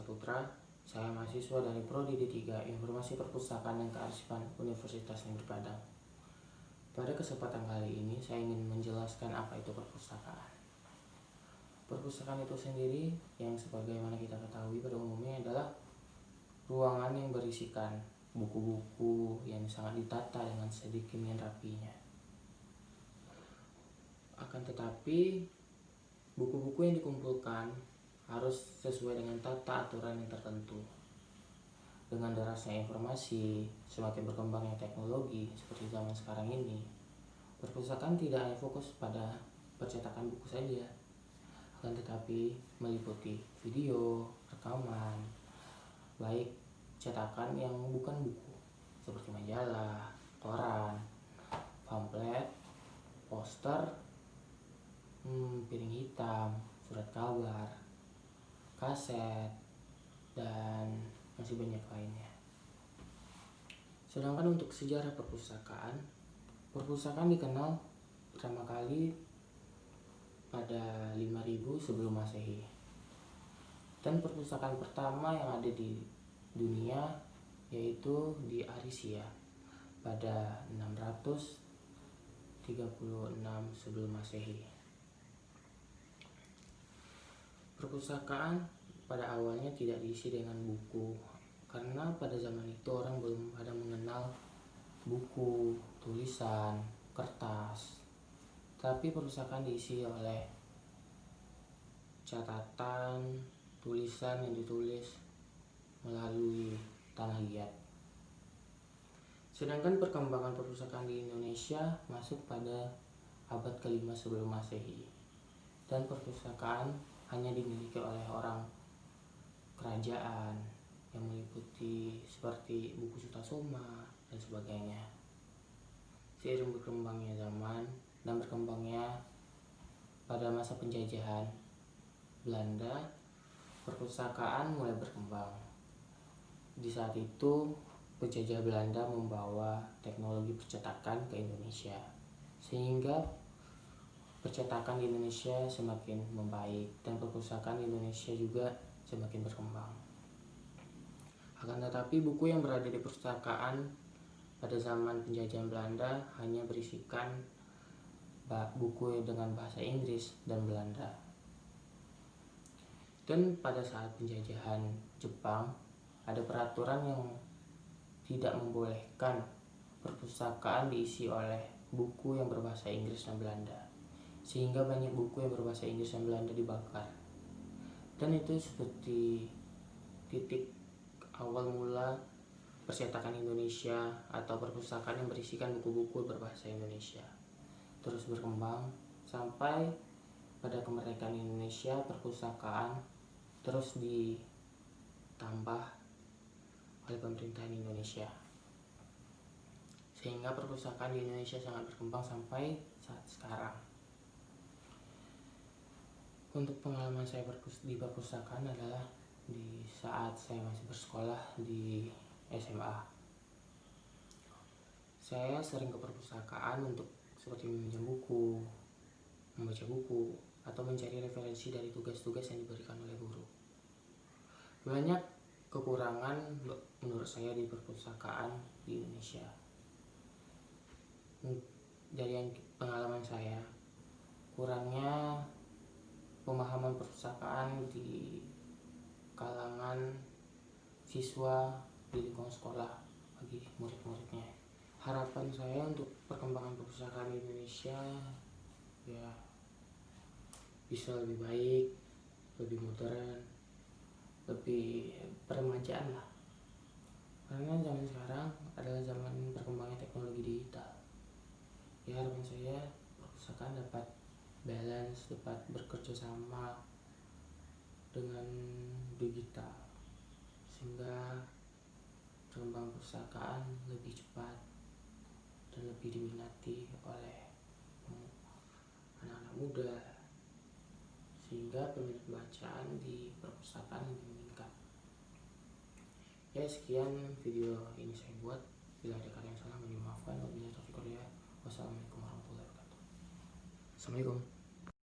Saputra. Saya mahasiswa dari Prodi D3 Informasi Perpustakaan dan Kearsipan Universitas Negeri Padang. Pada kesempatan kali ini saya ingin menjelaskan apa itu perpustakaan. Perpustakaan itu sendiri yang sebagaimana kita ketahui pada umumnya adalah ruangan yang berisikan buku-buku yang sangat ditata dengan sedemikian rapinya. Akan tetapi buku-buku yang dikumpulkan harus sesuai dengan tata aturan yang tertentu. Dengan derasnya informasi, semakin berkembangnya teknologi seperti zaman sekarang ini, perpustakaan tidak hanya fokus pada percetakan buku saja, akan tetapi meliputi video, rekaman, baik cetakan yang bukan buku, seperti majalah, koran, pamflet, poster, piring hitam, surat kabar, kaset, dan masih banyak lainnya. Sedangkan untuk sejarah perpustakaan dikenal pertama kali pada 5000 sebelum Masehi. Dan perpustakaan pertama yang ada di dunia yaitu di Arisia pada 636 sebelum Masehi. Perpustakaan pada awalnya tidak diisi dengan buku, karena pada zaman itu orang belum pada mengenal buku, tulisan, kertas. Tapi perpustakaan diisi oleh catatan, tulisan yang ditulis melalui tanah liat. Sedangkan perkembangan perpustakaan di Indonesia masuk pada abad ke-5 sebelum Masehi. Dan perpustakaan hanya dimiliki oleh orang kerajaan yang meliputi seperti buku Sutasoma dan sebagainya. Seiring berkembangnya zaman dan berkembangnya pada masa penjajahan Belanda, perpustakaan mulai berkembang. Di saat itu penjajah Belanda membawa teknologi percetakan ke Indonesia, sehingga percetakan di Indonesia semakin membaik dan perpustakaan di Indonesia juga semakin berkembang. Akan tetapi buku yang berada di perpustakaan pada zaman penjajahan Belanda hanya berisikan buku dengan bahasa Inggris dan Belanda. Dan pada saat penjajahan Jepang ada peraturan yang tidak membolehkan perpustakaan diisi oleh buku yang berbahasa Inggris dan Belanda, sehingga banyak buku yang berbahasa Inggris dan Belanda dibakar. Dan itu seperti titik awal mula percetakan Indonesia atau perpustakaan yang berisikan buku-buku berbahasa Indonesia. Terus berkembang sampai pada kemerdekaan Indonesia, perpustakaan terus ditambah oleh pemerintahan Indonesia, sehingga perpustakaan di Indonesia sangat berkembang sampai saat sekarang. Untuk pengalaman saya di perpustakaan adalah di saat saya masih bersekolah di SMA. Saya sering ke perpustakaan untuk seperti meminjam buku, membaca buku, atau mencari referensi dari tugas-tugas yang diberikan oleh guru. Banyak kekurangan menurut saya di perpustakaan di Indonesia. Dari pengalaman saya, kurangnya pemahaman perpustakaan di kalangan siswa di lingkungan sekolah bagi murid-muridnya. Harapan saya untuk perkembangan perpustakaan di Indonesia ya bisa lebih baik, lebih modern, lebih peremajaan lah. Karena zaman sekarang adalah zaman berkembangnya teknologi digital. Ya, harapan saya perpustakaan dapat balance, dapat bekerja sama dengan digital, sehingga perkembangan perpustakaan lebih cepat dan lebih diminati oleh anak-anak muda, sehingga peminat bacaan di perpustakaan lebih meningkat. Ya, sekian video ini saya buat. Bila ada kata yang salah mohon dimaafkan. Wassalamualaikum warahmatullahi wabarakatuh. Assalamualaikum.